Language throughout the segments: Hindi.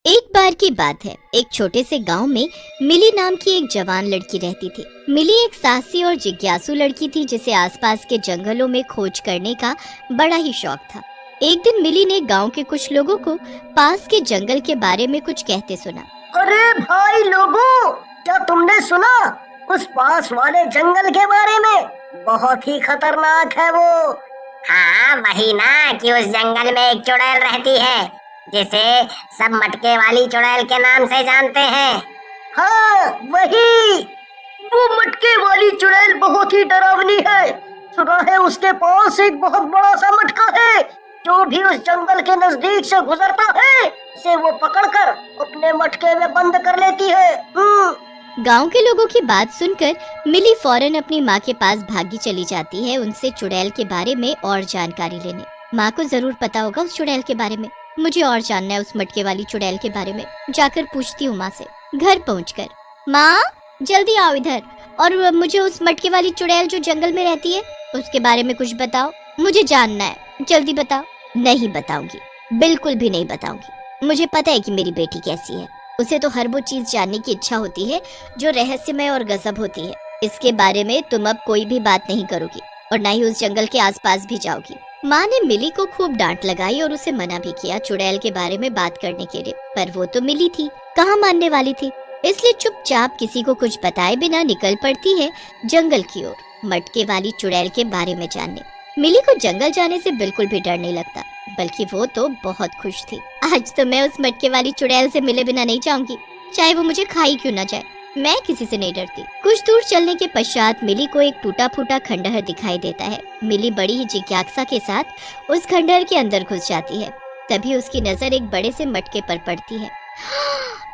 एक बार की बात है, एक छोटे से गांव में मिली नाम की एक जवान लड़की रहती थी। मिली एक साहसी और जिज्ञासु लड़की थी जिसे आसपास के जंगलों में खोज करने का बड़ा ही शौक था। एक दिन मिली ने गांव के कुछ लोगों को पास के जंगल के बारे में कुछ कहते सुना। अरे भाई लोगों, क्या तुमने सुना उस पास वाले जंगल के बारे में? बहुत ही खतरनाक है वो। हाँ वही ना कि उस जंगल में एक चुड़ैल रहती है जिसे सब मटके वाली चुड़ैल के नाम से जानते हैं। हाँ वही, वो मटके वाली चुड़ैल बहुत ही डरावनी है। सुना है उसके पास एक बहुत बड़ा सा मटका है, जो भी उस जंगल के नजदीक से गुजरता है उसे वो पकड़कर अपने मटके में बंद कर लेती है। गांव के लोगों की बात सुनकर मिली फौरन अपनी माँ के पास भागी चली जाती है उनसे चुड़ैल के बारे में और जानकारी लेने। माँ को जरूर पता होगा उस चुड़ैल के बारे में, मुझे और जानना है उस मटके वाली चुड़ैल के बारे में। जाकर पूछती हूँ माँ से। घर पहुँचकर, माँ जल्दी आओ इधर और मुझे उस मटके वाली चुड़ैल जो जंगल में रहती है उसके बारे में कुछ बताओ, मुझे जानना है, जल्दी बताओ। नहीं बताऊंगी, बिल्कुल भी नहीं बताऊंगी। मुझे पता है कि मेरी बेटी कैसी है, उसे तो हर वो चीज जानने की इच्छा होती है जो रहस्यमय और गजब होती है। इसके बारे में तुम अब कोई भी बात नहीं करोगी और ना ही उस जंगल के आसपास भी जाओगी। माँ ने मिली को खूब डांट लगाई और उसे मना भी किया चुड़ैल के बारे में बात करने के लिए, पर वो तो मिली थी, कहाँ मानने वाली थी। इसलिए चुपचाप किसी को कुछ बताए बिना निकल पड़ती है जंगल की ओर मटके वाली चुड़ैल के बारे में जानने। मिली को जंगल जाने से बिल्कुल भी डर नहीं लगता, बल्कि वो तो बहुत खुश थी। आज तो मैं उस मटके वाली चुड़ैल से मिले बिना नहीं जाऊंगी, चाहे वो मुझे खाई क्यों ना जाए। मैं किसी से नहीं डरती। कुछ दूर चलने के पश्चात मिली को एक टूटा फूटा खंडहर दिखाई देता है। मिली बड़ी ही जिज्ञासा के साथ उस खंडहर के अंदर घुस जाती है। तभी उसकी नजर एक बड़े से मटके पर पड़ती है।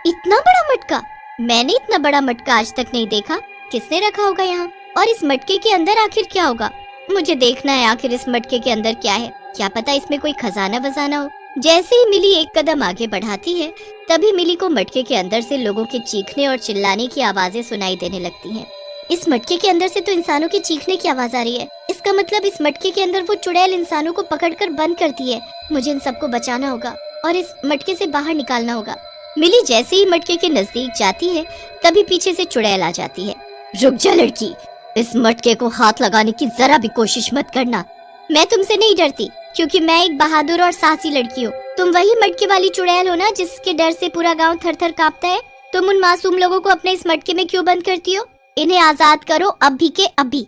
इतना बड़ा मटका! मैंने इतना बड़ा मटका आज तक नहीं देखा। किसने रखा होगा यहाँ? और इस मटके के अंदर आखिर क्या होगा? मुझे देखना है आखिर इस मटके के अंदर क्या है। क्या पता इसमें कोई खजाना वजाना हो। जैसे ही मिली एक कदम आगे बढ़ाती है, तभी मिली को मटके के अंदर से लोगों के चीखने और चिल्लाने की आवाजें सुनाई देने लगती हैं। इस मटके के अंदर से तो इंसानों के चीखने की आवाज आ रही है। इसका मतलब इस मटके के अंदर वो चुड़ैल इंसानों को पकड़कर बंद करती है। मुझे इन सबको बचाना होगा और इस मटके से बाहर निकालना होगा। मिली जैसे ही मटके के नजदीक जाती है, तभी पीछे से चुड़ैल आ जाती है। रुक जा लड़की, इस मटके को हाथ लगाने की जरा भी कोशिश मत करना। मैं तुमसे नहीं डरती, क्योंकि मैं एक बहादुर और साहसी लड़की हूँ। तुम वही मटके वाली चुड़ैल हो ना जिसके डर से पूरा गांव थर-थर कांपता है। तुम उन मासूम लोगों को अपने इस मटके में क्यों बंद करती हो? इन्हें आजाद करो अभी के अभी।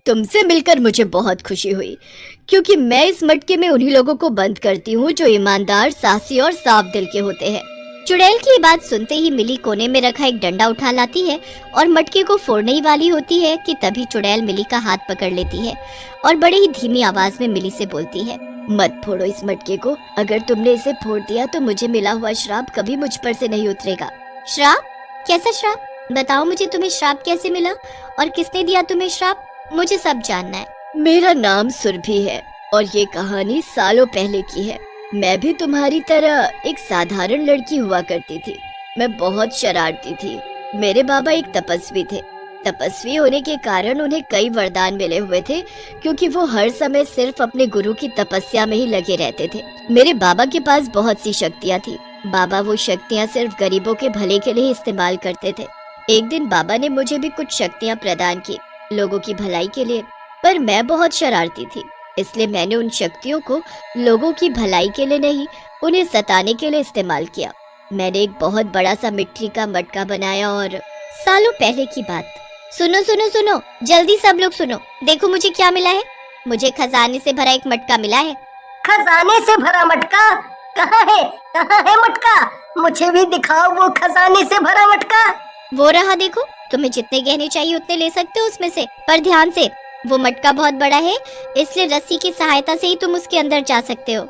तुमसे मिलकर मुझे बहुत खुशी हुई, क्योंकि मैं इस मटके में उन्हीं लोगों को बंद करती हूँ जो ईमानदार, साहसी और साफ दिल के होते हैं। चुड़ैल की बात सुनते ही मिली कोने में रखा एक डंडा उठा लाती है और मटके को फोड़ने ही वाली होती है कि तभी चुड़ैल मिली का हाथ पकड़ लेती है और बड़े ही धीमी आवाज में मिली से बोलती है, मत फोड़ो इस मटके को। अगर तुमने इसे फोड़ दिया तो मुझे मिला हुआ श्राप कभी मुझ पर से नहीं उतरेगा। श्राप? कैसा श्राप? बताओ मुझे, तुम्हें श्राप कैसे मिला और किसने दिया तुम्हें श्राप? मुझे सब जानना है। मेरा नाम सुरभि है और ये कहानी सालों पहले की है। मैं भी तुम्हारी तरह एक साधारण लड़की हुआ करती थी। मैं बहुत शरारती थी। मेरे बाबा एक तपस्वी थे। तपस्वी होने के कारण उन्हें कई वरदान मिले हुए थे, क्योंकि वो हर समय सिर्फ अपने गुरु की तपस्या में ही लगे रहते थे। मेरे बाबा के पास बहुत सी शक्तियाँ थी। बाबा वो शक्तियाँ सिर्फ गरीबों के भले के लिए इस्तेमाल करते थे। एक दिन बाबा ने मुझे भी कुछ शक्तियाँ प्रदान की लोगों की भलाई के लिए, पर मैं बहुत शरारती थी, इसलिए मैंने उन शक्तियों को लोगों की भलाई के लिए नहीं, उन्हें सताने के लिए इस्तेमाल किया। मैंने एक बहुत बड़ा सा मिट्टी का मटका बनाया और सालों पहले की बात। सुनो सुनो सुनो, जल्दी सब लोग सुनो, देखो मुझे क्या मिला है। मुझे खजाने से भरा एक मटका मिला है। खजाने से भरा मटका? कहाँ है? कहाँ है मटका? मुझे भी दिखाओ वो खजाने से भरा मटका। वो रहा देखो, तुम्हें जितने गहने चाहिए उतने ले सकते हो उसमें से, पर ध्यान से, वो मटका बहुत बड़ा है, इसलिए रस्सी की सहायता से ही तुम उसके अंदर जा सकते हो।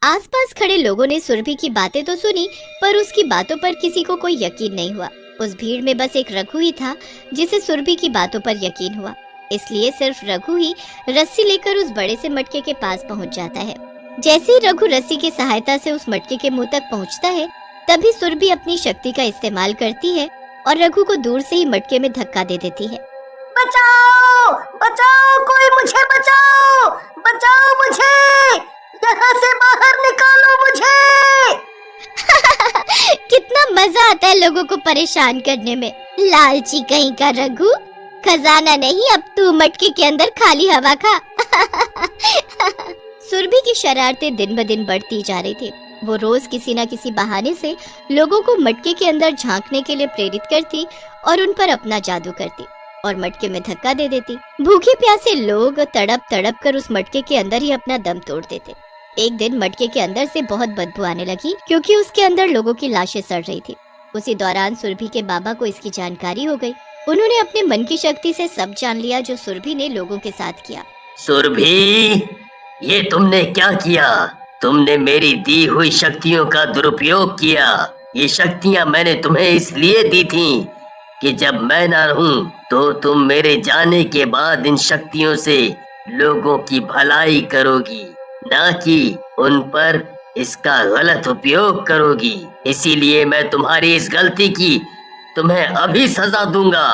आसपास खड़े लोगों ने सुरभि की बातें तो सुनी, पर उसकी बातों पर किसी को कोई यकीन नहीं हुआ। उस भीड़ में बस एक रघु ही था जिसे सुरभि की बातों पर यकीन हुआ, इसलिए सिर्फ रघु ही रस्सी लेकर उस बड़े से मटके के पास पहुंच जाता है। जैसे ही रघु रस्सी की सहायता से उस मटके के मुंह तक पहुंचता है, तभी सुरभि अपनी शक्ति का इस्तेमाल करती है और रघु को दूर से ही मटके में धक्का दे देती है। बचाओ! बचाओ! कोई मुझे बचाओ! बचाओ मुझे! यहाँ से बाहर निकालो मुझे! मजा आता है लोगों को परेशान करने में। लालची कहीं का रघु, खजाना नहीं अब तू मटके के अंदर खाली हवा खा। सुरभि की शरारतें दिन ब दिन बढ़ती जा रही थी। वो रोज किसी न किसी बहाने से लोगों को मटके के अंदर झांकने के लिए प्रेरित करती और उन पर अपना जादू करती और मटके में धक्का दे देती। भूखे प्यासे लोग तड़प तड़प कर उस मटके के अंदर ही अपना दम तोड़ देते। एक दिन मटके के अंदर से बहुत बदबू आने लगी क्योंकि उसके अंदर लोगों की लाशें सड़ रही थी। उसी दौरान सुरभि के बाबा को इसकी जानकारी हो गई। उन्होंने अपने मन की शक्ति से सब जान लिया जो सुरभि ने लोगों के साथ किया। सुरभि, ये तुमने क्या किया? तुमने मेरी दी हुई शक्तियों का दुरुपयोग किया। ये शक्तियाँ मैंने तुम्हें इसलिए दी थी कि जब मैं ना रहूं तो तुम मेरे जाने के बाद इन शक्तियों से लोगों की भलाई करोगी, ना कि उन पर इसका गलत उपयोग करोगी। इसीलिए मैं तुम्हारी इस गलती की तुम्हें अभी सजा दूंगा।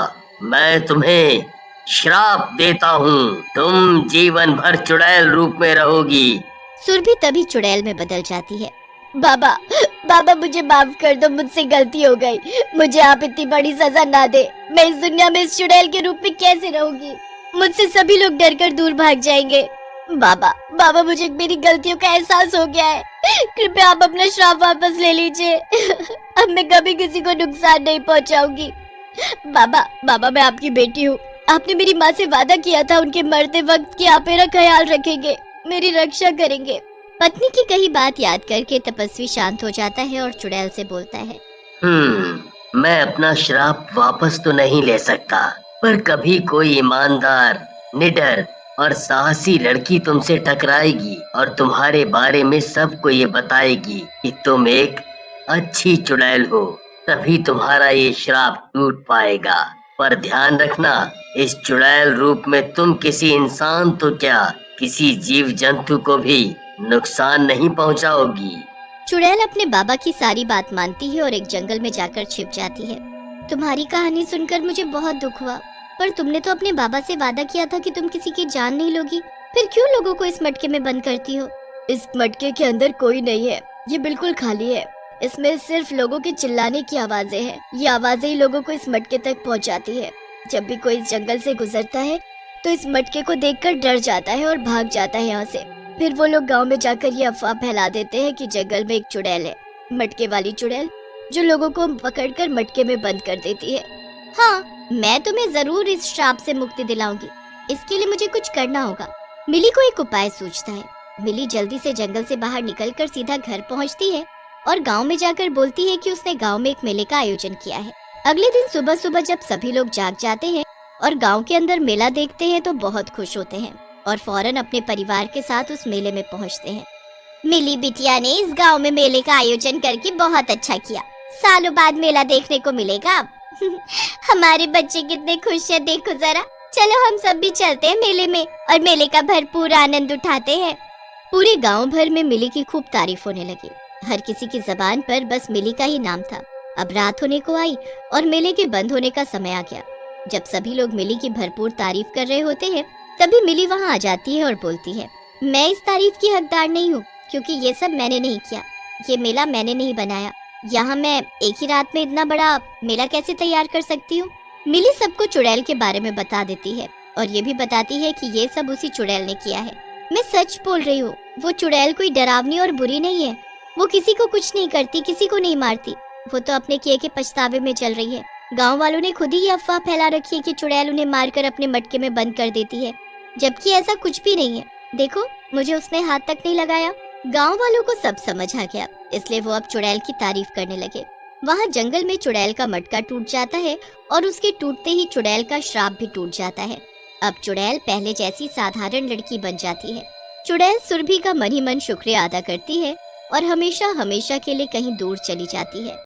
मैं तुम्हें श्राप देता हूँ, तुम जीवन भर चुड़ैल रूप में रहोगी। सुरभि तभी चुड़ैल में बदल जाती है। बाबा, बाबा मुझे माफ कर दो, मुझसे गलती हो गई। मुझे आप इतनी बड़ी सजा ना दे। मैं इस दुनिया में इस चुड़ैल के रूप में कैसे रहूंगी? मुझसे सभी लोग डरकर दूर भाग जाएंगे। बाबा, बाबा मुझे मेरी गलतियों का एहसास हो गया है। कृपया आप अपना श्राप वापस ले लीजिए। अब मैं कभी किसी को नुकसान नहीं पहुंचाऊंगी। बाबा, बाबा मैं आपकी बेटी हूँ। आपने मेरी माँ से वादा किया था उनके मरते वक्त कि आप मेरा ख्याल रखेंगे, मेरी रक्षा करेंगे। पत्नी की कही बात याद करके तपस्वी शांत हो जाता है और चुड़ैल से बोलता है, मैं अपना श्राप वापस तो नहीं ले सकता, पर कभी कोई ईमानदार, निडर और साहसी लड़की तुमसे टकराएगी और तुम्हारे बारे में सबको ये बताएगी कि तुम एक अच्छी चुड़ैल हो, तभी तुम्हारा ये श्राप टूट पाएगा। पर ध्यान रखना, इस चुड़ैल रूप में तुम किसी इंसान तो क्या, किसी जीव जंतु को भी नुकसान नहीं पहुंचाओगी। चुड़ैल अपने बाबा की सारी बात मानती है और एक जंगल में जाकर छिप जाती है। तुम्हारी कहानी सुनकर मुझे बहुत दुख हुआ, पर तुमने तो अपने बाबा से वादा किया था कि तुम किसी की जान नहीं लोगी, फिर क्यों लोगों को इस मटके में बंद करती हो? इस मटके के अंदर कोई नहीं है, ये बिल्कुल खाली है। इसमें सिर्फ लोगों के चिल्लाने की आवाजें हैं। ये आवाजें ही लोगों को इस मटके तक पहुंचाती है। जब भी कोई इस जंगल से गुजरता है तो इस मटके को देखकर डर जाता है और भाग जाता है यहाँ से। फिर वो लोग गांव में जाकर ये अफवाह फैला देते हैं कि जंगल में एक चुड़ैल है, मटके वाली चुड़ैल, जो लोगों को पकड़कर मटके में बंद कर देती है। हाँ, मैं तुम्हें जरूर इस श्राप से मुक्ति दिलाऊंगी। इसके लिए मुझे कुछ करना होगा। मिली को एक उपाय सूझता है। मिली जल्दी से जंगल से बाहर निकलकर सीधा घर पहुंचती है और गांव में जाकर बोलती है कि उसने गांव में एक मेले का आयोजन किया है। अगले दिन सुबह सुबह जब सभी लोग जाग जाते हैं और गांव के अंदर मेला देखते हैं तो बहुत खुश होते हैं और फौरन अपने परिवार के साथ उस मेले में पहुंचते हैं। मिली बिटिया ने इस गांव में मेले का आयोजन करके बहुत अच्छा किया। सालों बाद मेला देखने को मिलेगा अब। हमारे बच्चे कितने खुश हैं, देखो जरा। चलो हम सब भी चलते हैं मेले में और मेले का भरपूर आनंद उठाते हैं। पूरे गांव भर में मिली की खूब तारीफ होने लगी। हर किसी की जबान पर बस मिली का ही नाम था। अब रात होने को आई और मेले के बंद होने का समय आ गया। जब सभी लोग मिली की भरपूर तारीफ कर रहे होते हैं तभी मिली वहाँ आ जाती है और बोलती है, मैं इस तारीफ की हकदार नहीं हूँ, क्योंकि ये सब मैंने नहीं किया। ये मेला मैंने नहीं बनाया। यहाँ मैं एक ही रात में इतना बड़ा मेला कैसे तैयार कर सकती हूँ? मिली सबको चुड़ैल के बारे में बता देती है और ये भी बताती है कि ये सब उसी चुड़ैल ने किया है। मैं सच बोल रही हूँ, वो चुड़ैल कोई डरावनी और बुरी नहीं है। वो किसी को कुछ नहीं करती, किसी को नहीं मारती। वो तो अपने किए के पछतावे में चल रही है। गांव वालों ने खुद ही ये अफवाह फैला रखी है कि चुड़ैल उन्हें मारकर अपने मटके में बंद कर देती है, जबकि ऐसा कुछ भी नहीं है। देखो, मुझे उसने हाथ तक नहीं लगाया। गांव वालों को सब समझ आ गया, इसलिए वो अब चुड़ैल की तारीफ करने लगे। वहाँ जंगल में चुड़ैल का मटका टूट जाता है और उसके टूटते ही चुड़ैल का श्राप भी टूट जाता है। अब चुड़ैल पहले जैसी साधारण लड़की बन जाती है। चुड़ैल सुरभि का मन ही मन शुक्रिया अदा करती है और हमेशा हमेशा के लिए कहीं दूर चली जाती है।